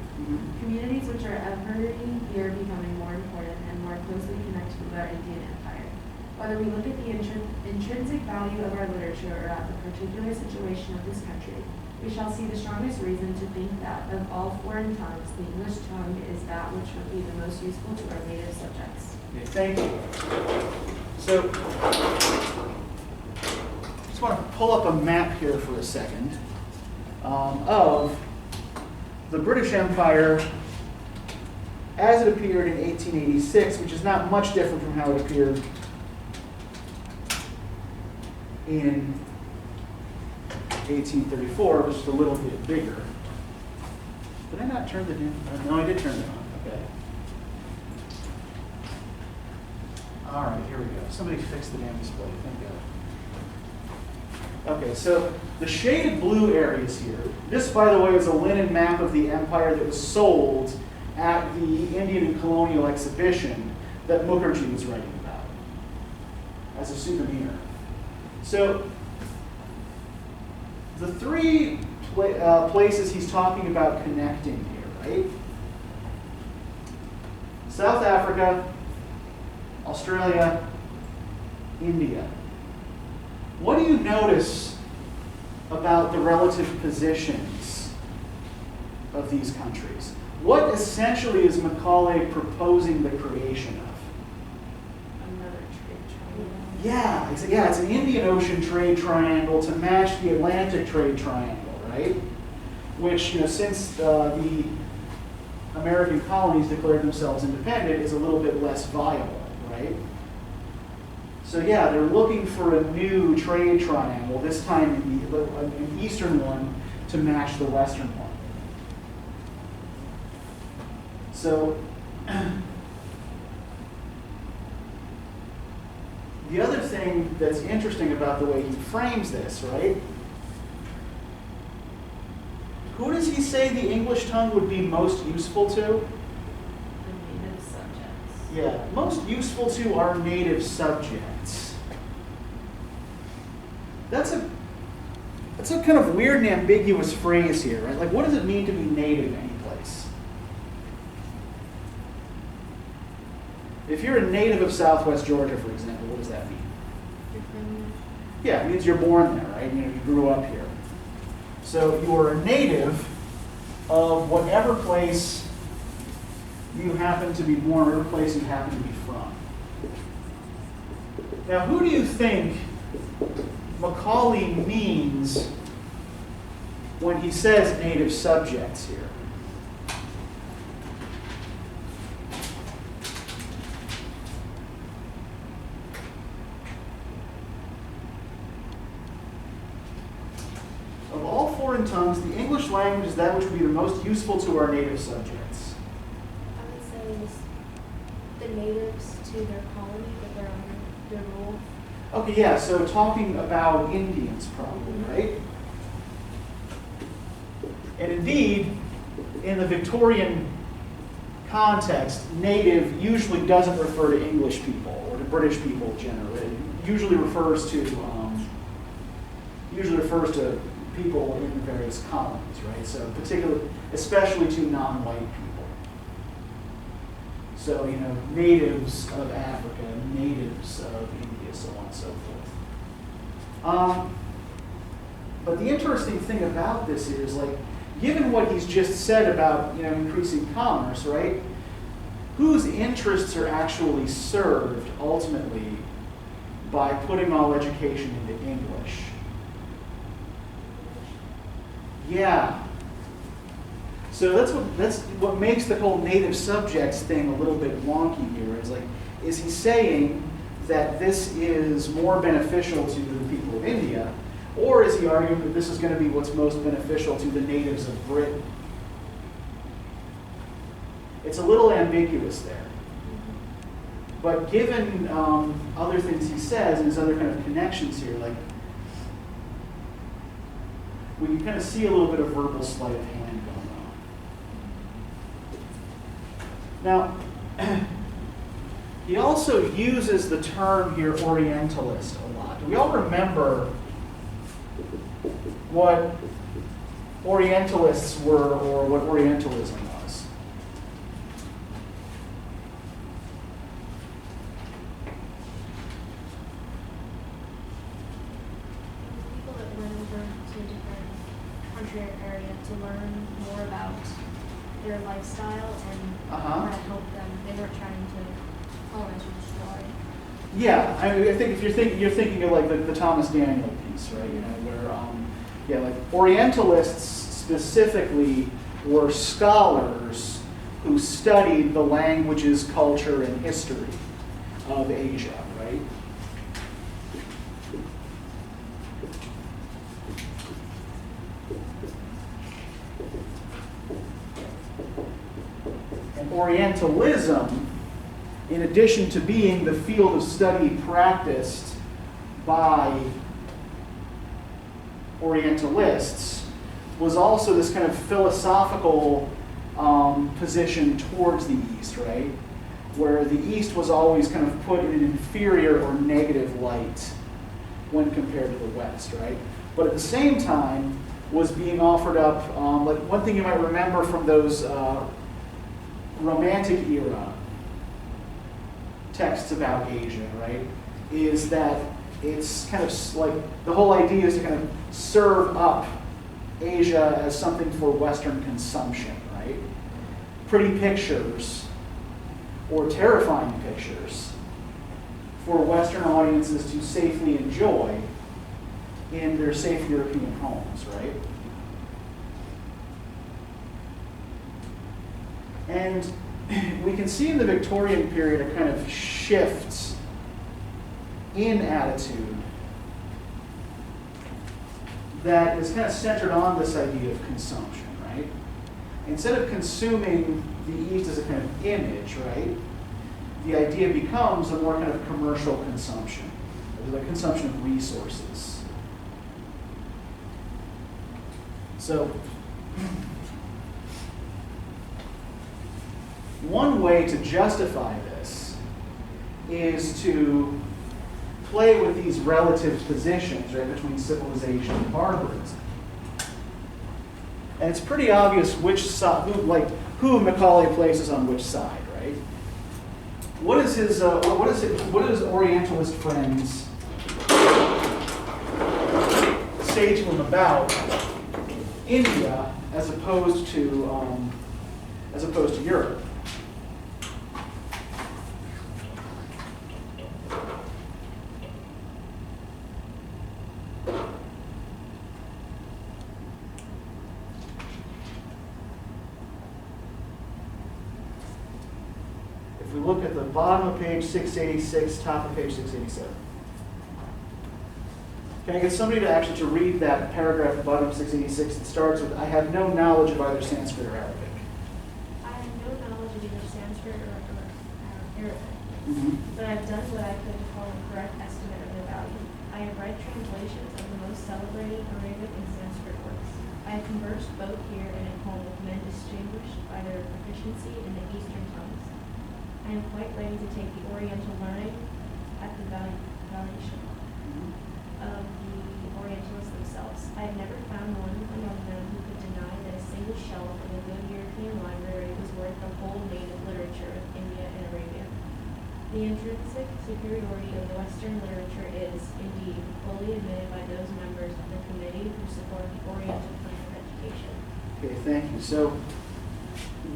Communities which are every year becoming more important and more closely connected with our Indian Empire. Whether we look at the intrinsic value of our literature or at the particular situation of this country, we shall see the strongest reason to think that of all foreign tongues, the English tongue is that which would be the most useful to our native subjects. Okay, thank you. So, just want to pull up a map here for a second of the British Empire as it appeared in 1886, which is not much different from how it appeared in 1834, which is a little bit bigger. Did I not turn the dim? No, I did turn it on. Okay. All right, here we go. Somebody fixed the damn display. Thank God. Okay, so the shaded blue areas here. This, by the way, is a linen map of the empire that was sold at the Indian and Colonial exhibition that Mukherjee was writing about as a souvenir. So the three places he's talking about connecting here, right? South Africa, Australia, India. What do you notice about the relative positions of these countries? What essentially is Macaulay proposing the creation of? Another trade triangle. Yeah, it's an Indian Ocean trade triangle to match the Atlantic trade triangle, right? Which, since the American colonies declared themselves independent, is a little bit less viable, right? So yeah, they're looking for a new trade triangle, this time an eastern one to match the western one. So the other thing that's interesting about the way he frames this, right? Who does he say the English tongue would be most useful to? The native subjects. Yeah, most useful to our native subjects. That's a kind of weird and ambiguous phrase here, right? Like, what does it mean to be native any place? If you're a native of Southwest Georgia, for example, what does that mean? You're from there. Yeah, it means you're born there, right? You grew up here. So you're a native of whatever place you happen to be born, whatever place you happen to be from. Now, who do you think Macaulay means when he says native subjects here? Of all foreign tongues, the English language is that which would be the most useful to our native subjects. I would say it's the natives to their colony that they're under their rule. Okay, yeah, so talking about Indians probably, right? And indeed, in the Victorian context, native usually doesn't refer to English people or to British people generally. It usually refers to people in various colonies, right? So especially to non-white people. So, natives of Africa, natives of India, so on and so forth. But the interesting thing about this is, given what he's just said about, increasing commerce, right? Whose interests are actually served ultimately by putting all education into English? Yeah. So that's what makes the whole native subjects thing a little bit wonky here. Is he saying that this is more beneficial to the people of India, or is he arguing that this is going to be what's most beneficial to the natives of Britain? It's a little ambiguous there. But given other things he says and his other kind of connections here, we can kind of see a little bit of verbal sleight of hand going on. Now, he also uses the term here, Orientalist, a lot. Do we all remember what Orientalists were or what Orientalism was? to learn more about their lifestyle and Uh-huh. kind of help them. They weren't trying to colonize or destroy. Yeah, I mean, I think if you're thinking of like the Thomas Daniel piece, right? You know, where like Orientalists specifically were scholars who studied the languages, culture, and history of Asia, right? And Orientalism, in addition to being the field of study practiced by Orientalists, was also this kind of philosophical position towards the East, right? Where the East was always kind of put in an inferior or negative light when compared to the West, right? But at the same time was being offered up, like one thing you might remember from those Romantic era texts about Asia, right, is that it's kind of like the whole idea is to kind of serve up Asia as something for Western consumption, right? Pretty pictures or terrifying pictures for Western audiences to safely enjoy in their safe European homes, right? And we can see in the Victorian period a kind of shift in attitude that is kind of centered on this idea of consumption, right? Instead of consuming the East as a kind of image, right, the idea becomes a more kind of commercial consumption, the consumption of resources. So, one way to justify this is to play with these relative positions, right, between civilization and barbarism. And it's pretty obvious which side, who Macaulay places on which side, right? What does Orientalist friends say to him about India as opposed to Europe? If we look at the bottom of page 686, top of page 687. Can I get somebody to actually to read that paragraph at the bottom of 686 that starts with, I have no knowledge of either Sanskrit or Arabic. I have no knowledge of either Sanskrit or Arabic, Mm-hmm. but I've done what I could to form a correct estimate of their value. I have read translations of the most celebrated Arabic and Sanskrit works. I have conversed both here and at home with men distinguished by their proficiency in the Eastern tongues. I am quite ready to take the Oriental learning at the valuation of the Orientalists themselves. I have never found one among them who could deny that a single shelf in a good European library was worth the whole native literature of India and Arabia. The intrinsic superiority of the Western literature is, indeed, fully admitted by those members of the committee who support the Oriental plan of education. Okay, thank you. So,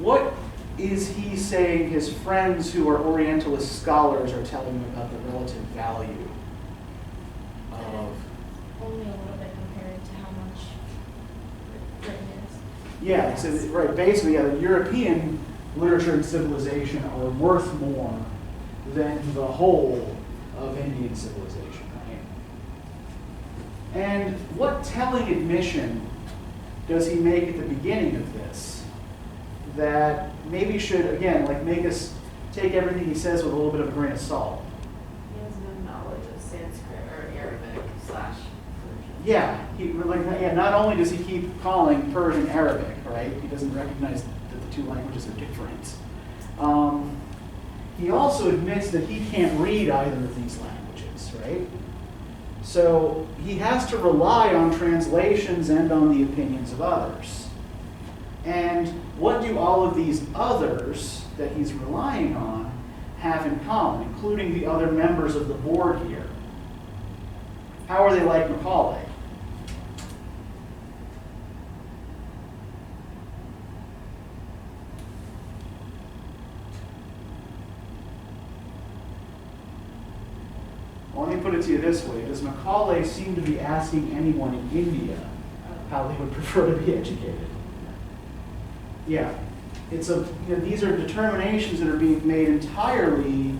what is he saying his friends who are Orientalist scholars are telling him about the relative value of? Only a little bit compared to how much Britain is. Yeah, so, right, basically, the European literature and civilization are worth more than the whole of Indian civilization, right? And what telling admission does he make at the beginning of this that maybe should, again, like make us take everything he says with a little bit of a grain of salt? He has no knowledge of Sanskrit or Arabic / Persian. Yeah, not only does he keep calling Persian Arabic, right? He doesn't recognize that the two languages are different. He also admits that he can't read either of these languages, right? So he has to rely on translations and on the opinions of others. And what do all of these others that he's relying on have in common, including the other members of the board here? How are they like Macaulay? Well, let me put it to you this way. Does Macaulay seem to be asking anyone in India how they would prefer to be educated? Yeah. These are determinations that are being made entirely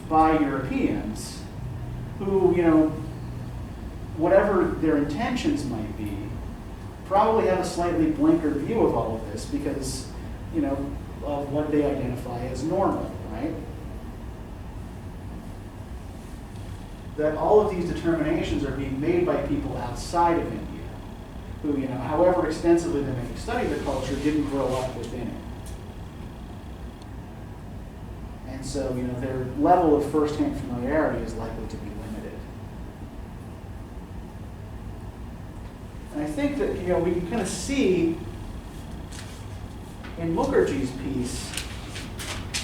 by Europeans who, whatever their intentions might be, probably have a slightly blinkered view of all of this because, of what they identify as normal, right? That all of these determinations are being made by people outside of India who, however extensively they may study the culture, didn't grow up within it. And so, their level of first-hand familiarity is likely to be limited. And I think that, we can kind of see in Mukherjee's piece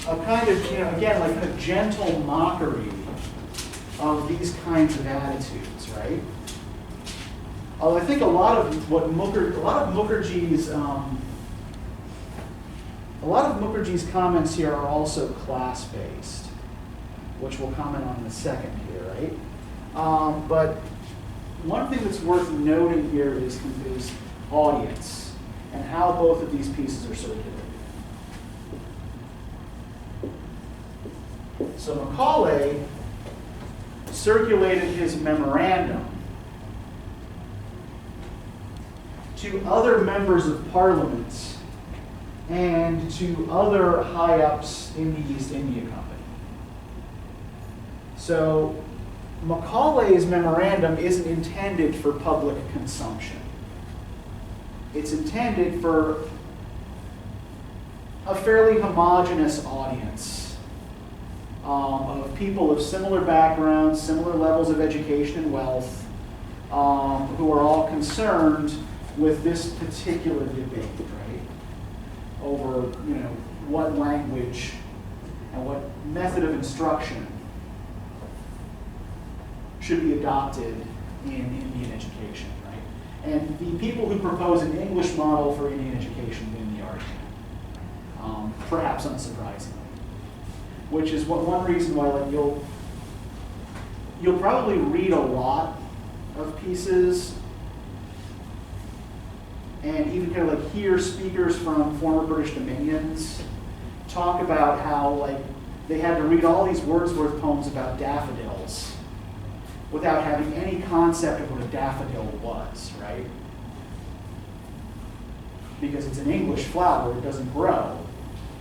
a kind of, again, like a gentle mockery of these kinds of attitudes, right? Although I think a lot of Mukherjee's comments here are also class-based, which we'll comment on in a second here, right? But one thing that's worth noting here is audience and how both of these pieces are circulated. So Macaulay circulated his memorandum to other members of Parliament and to other high-ups in the East India Company. So Macaulay's memorandum isn't intended for public consumption. It's intended for a fairly homogeneous audience of people of similar backgrounds, similar levels of education and wealth, who are all concerned with this particular debate, right? Over, what language and what method of instruction should be adopted in Indian education, right? And the people who propose an English model for Indian education win the argument, perhaps unsurprisingly. Which is one reason why you'll probably read a lot of pieces and even kind of hear speakers from former British dominions talk about how they had to read all these Wordsworth poems about daffodils without having any concept of what a daffodil was, right? Because it's an English flower, it doesn't grow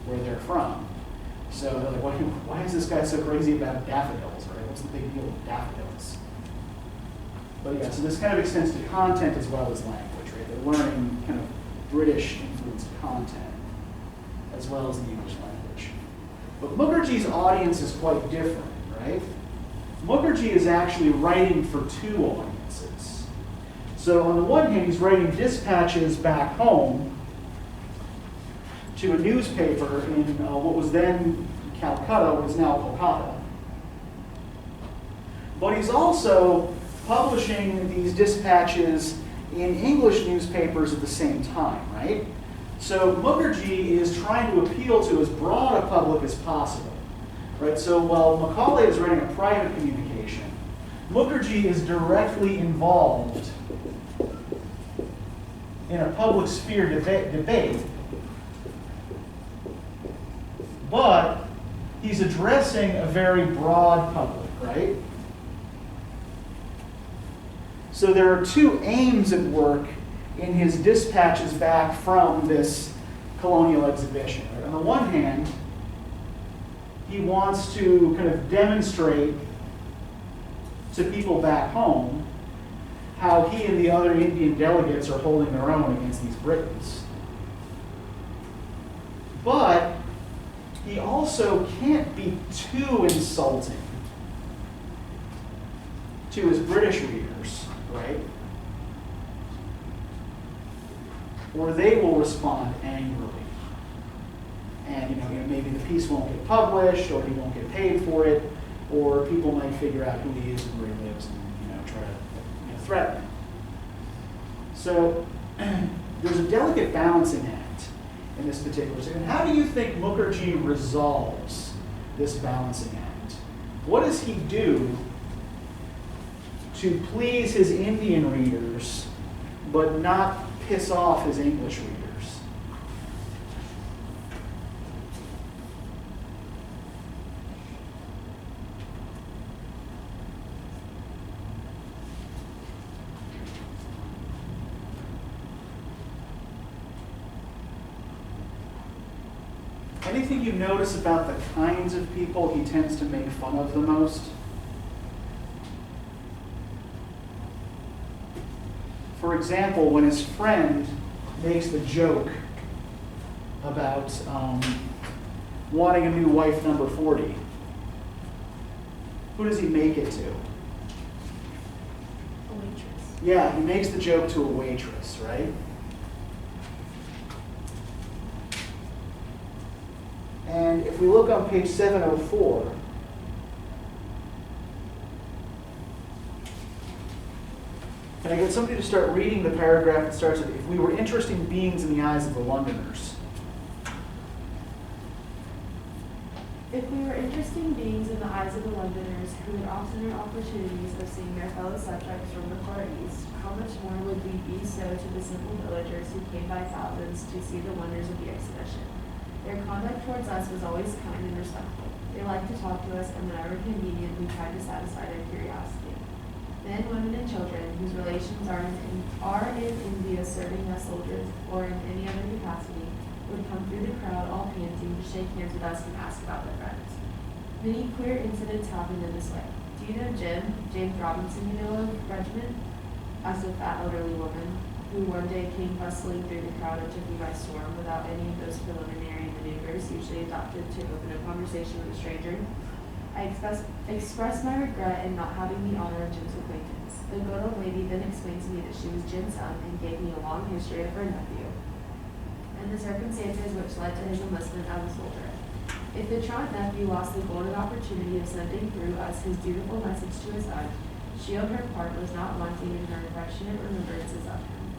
where they're from. So they're like, why is this guy so crazy about daffodils, right? What's the big deal with daffodils? But yeah, so this kind of extends to content as well as language, right? They're learning kind of British influenced content as well as the English language. But Mukherjee's audience is quite different, right? Mukherjee is actually writing for two audiences. So on the one hand, he's writing dispatches back home to a newspaper in what was then Calcutta, what is now Kolkata. But he's also publishing these dispatches in English newspapers at the same time, right? So Mukherjee is trying to appeal to as broad a public as possible, right? So while Macaulay is writing a private communication, Mukherjee is directly involved in a public sphere debate, but he's addressing a very broad public, right? So there are two aims at work in his dispatches back from this colonial exhibition. Right? On the one hand, he wants to kind of demonstrate to people back home how he and the other Indian delegates are holding their own against these Britons. But he also can't be too insulting to his British readers, right? Or they will respond angrily. And maybe the piece won't get published, or he won't get paid for it, or people might figure out who he is and where he lives and try to threaten him. So there's a delicate balancing act in this particular situation. How do you think Mukherjee resolves this balancing act? What does he do to please his Indian readers, but not piss off his English readers. Anything you notice about the kinds of people he tends to make fun of the most? For example, when his friend makes the joke about wanting a new wife number 40, who does he make it to? A waitress. Yeah, he makes the joke to a waitress, right? And if we look on page 704, can I get somebody to start reading the paragraph that starts with, if we were interesting beings in the eyes of the Londoners? If we were interesting beings in the eyes of the Londoners who had oftener opportunities of seeing their fellow subjects from the far east, how much more would we be so to the simple villagers who came by thousands to see the wonders of the exhibition? Their conduct towards us was always kind and respectful. They liked to talk to us, and whenever convenient, we tried to satisfy their curiosity. Men, women, and children, whose relations are in India serving as soldiers or in any other capacity, would come through the crowd all panting to shake hands with us and ask about their friends. Many queer incidents happened in this way. Do you know Jim, James Robinson, you know of, regiment? Asked a fat elderly woman, who one day came bustling through the crowd and took me by storm without any of those preliminary maneuvers usually adopted to open a conversation with a stranger. I expressed my regret in not having the honor of Jim's acquaintance. The good old lady then explained to me that she was Jim's son and gave me a long history of her nephew and the circumstances which led to his enlistment as a soldier. If the truant nephew lost the golden opportunity of sending through us his dutiful message to his son, she on her part was not wanting in her affectionate remembrances of him.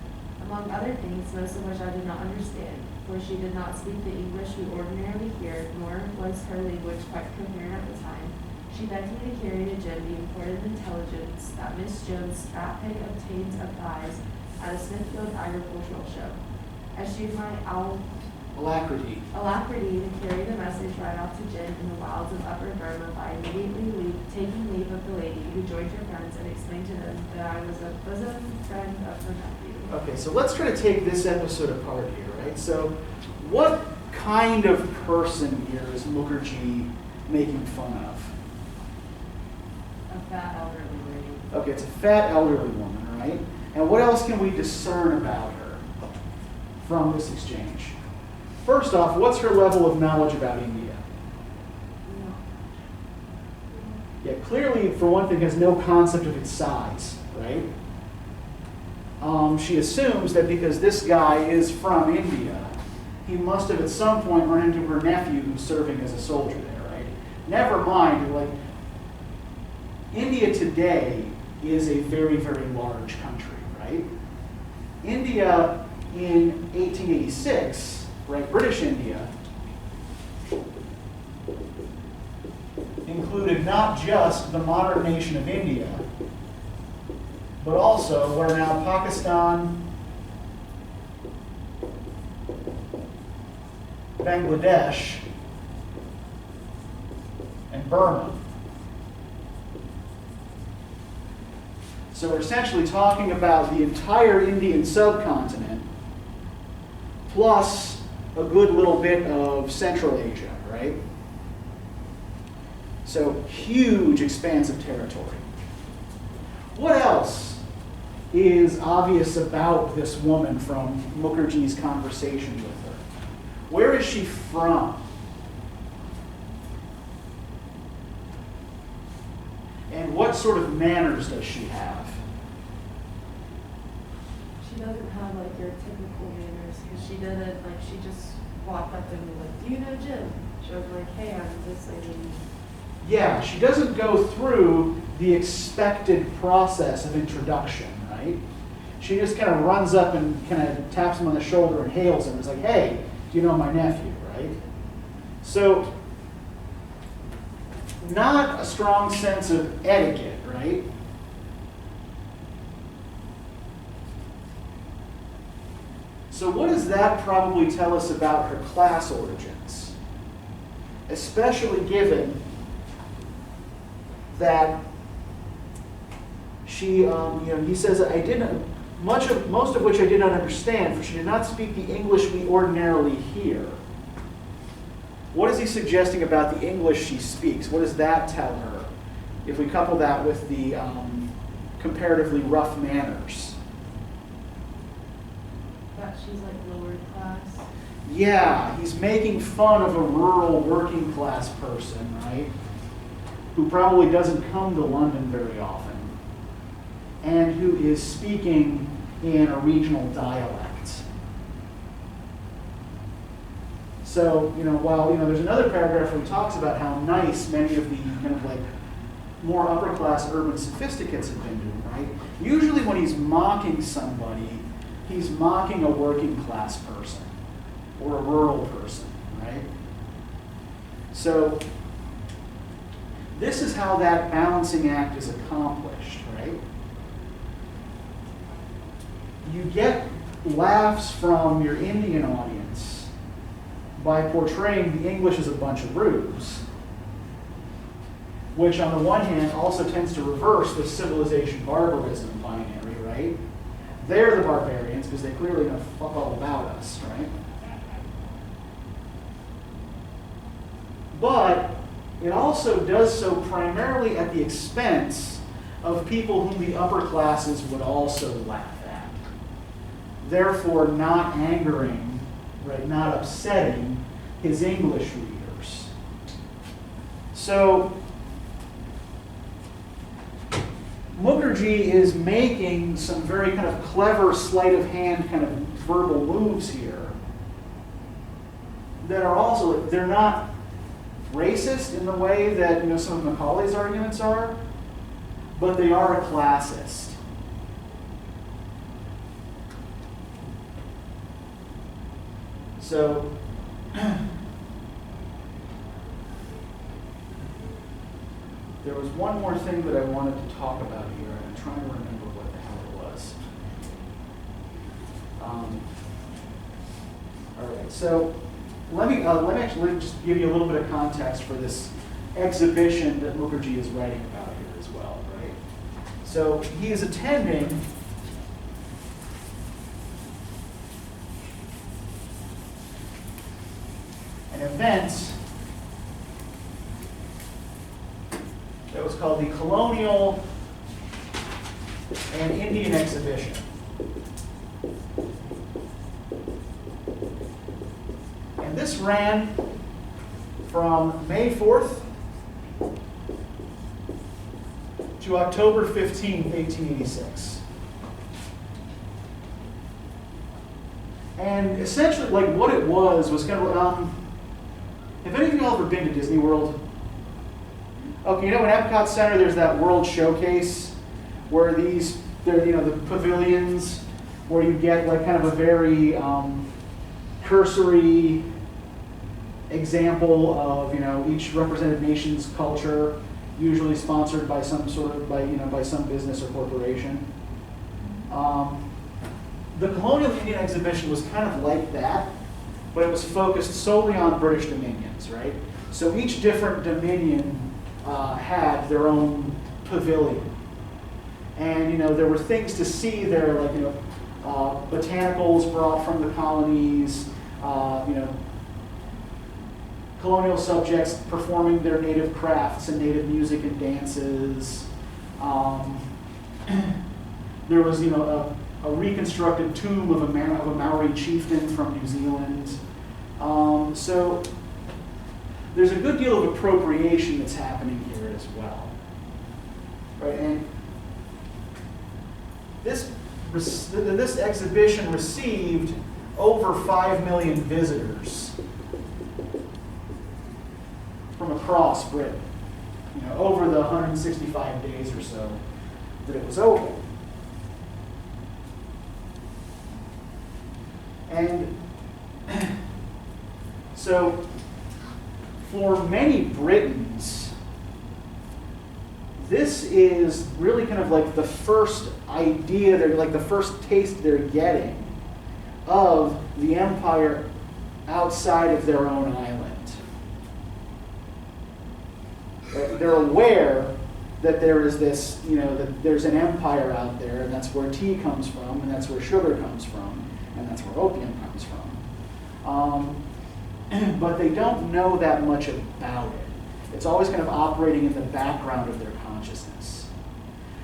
Among other things, most of which I did not understand, for she did not speak the English we ordinarily hear, nor was her language quite coherent at the time, she begged me to carry to Jim the important intelligence that Miss Jones' fat pig obtained of thighs at a Smithfield agricultural show. I shewed my alacrity to carry the message right off to Jim in the wilds of Upper Burma by immediately taking leave of the lady who joined her friends and explained to them that I was a bosom friend of her nephew. Okay, so let's try to take this episode apart here, right? So what kind of person here is Mukherjee making fun of? A fat elderly lady. Okay, it's a fat elderly woman, right? And what else can we discern about her from this exchange? First off, what's her level of knowledge about India? No. Yeah, clearly, for one thing, has no concept of its size, right? She assumes that because this guy is from India, he must have at some point run into her nephew who's serving as a soldier there, right? Never mind, like, India today is a very, very large country, right? India in 1886, right, British India, included not just the modern nation of India, but also what are now Pakistan, Bangladesh, and Burma. So we're essentially talking about the entire Indian subcontinent, plus a good little bit of Central Asia, right? So huge, expansive territory. What else is obvious about this woman from Mukherjee's conversation with her? Where is she from? And what sort of manners does she have? She doesn't have like your typical manners because she didn't like she just walked up and was like, "Do you know Jim?" She was like, "Hey, I'm this lady." Yeah, she doesn't go through the expected process of introduction, right? She just kind of runs up and kind of taps him on the shoulder and hails him. It's like, "Hey, do you know my nephew?" Right? So, not a strong sense of etiquette, right? So what does that probably tell us about her class origins? Especially given that she, he says, I didn't, most of which I did not understand, for she did not speak the English we ordinarily hear. What is he suggesting about the English she speaks? What does that tell her? If we couple that with the comparatively rough manners. That she's like lower class. Yeah, he's making fun of a rural working class person, right? Who probably doesn't come to London very often. And who is speaking in a regional dialect. So, while, there's another paragraph where he talks about how nice many of the kind of like more upper class urban sophisticates have been doing, right? Usually when he's mocking somebody, he's mocking a working class person or a rural person, right? So, this is how that balancing act is accomplished, right? You get laughs from your Indian audience by portraying the English as a bunch of rubes, which on the one hand also tends to reverse the civilization barbarism binary, right? They're the barbarians because they clearly know fuck all about us, right? But it also does so primarily at the expense of people whom the upper classes would also laugh at. Therefore, not angering, right, not upsetting his English readers. So, Mukherjee is making some very kind of clever sleight of hand kind of verbal moves here that are also, they're not racist in the way that some of Macaulay's arguments are, but they are a classist. So, there was one more thing that I wanted to talk about here, and I'm trying to remember what the hell it was. All right, so let me actually just give you a little bit of context for this exhibition that Mukherjee is writing about here as well, right? So he is attending an event that was called the Colonial and Indian Exhibition. And this ran from May 4th to October 15th, 1886. And essentially, like, what it was kind of, have any of you all ever been to Disney World? Okay, in Epcot Center, there's that World Showcase where the pavilions where you get like kind of a very cursory example of each represented nation's culture, usually sponsored by some by some business or corporation. The Colonial Indian Exhibition was kind of like that, but it was focused solely on British dominions, right? So each different dominion had their own pavilion, and there were things to see there, like botanicals brought from the colonies, colonial subjects performing their native crafts and native music and dances. There was a reconstructed tomb of a Maori chieftain from New Zealand. So there's a good deal of appropriation that's happening here as well, right? And this exhibition received over 5 million visitors from across Britain, over the 165 days or so that it was open. And so, for many Britons, this is really kind of like the first idea, they're like the first taste they're getting of the empire outside of their own island. They're aware that there is this, that there's an empire out there, and that's where tea comes from, and that's where sugar comes from, and that's where opium comes from. But they don't know that much about it. It's always kind of operating in the background of their consciousness.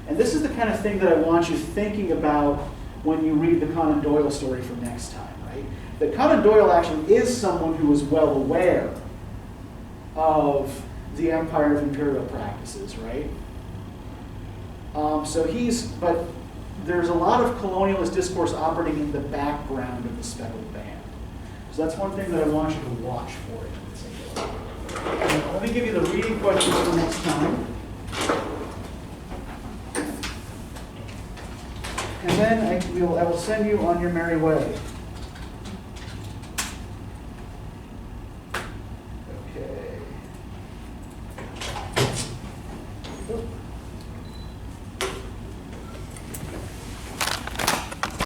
And this is the kind of thing that I want you thinking about when you read the Conan Doyle story for next time, right? That Conan Doyle actually is someone who is well aware of the empire of imperial practices, right? But there's a lot of colonialist discourse operating in the background of the speckled band. So that's one thing that I want you to watch for in particular. Let me give you the reading questions for next time. And then I will send you on your merry way. Okay.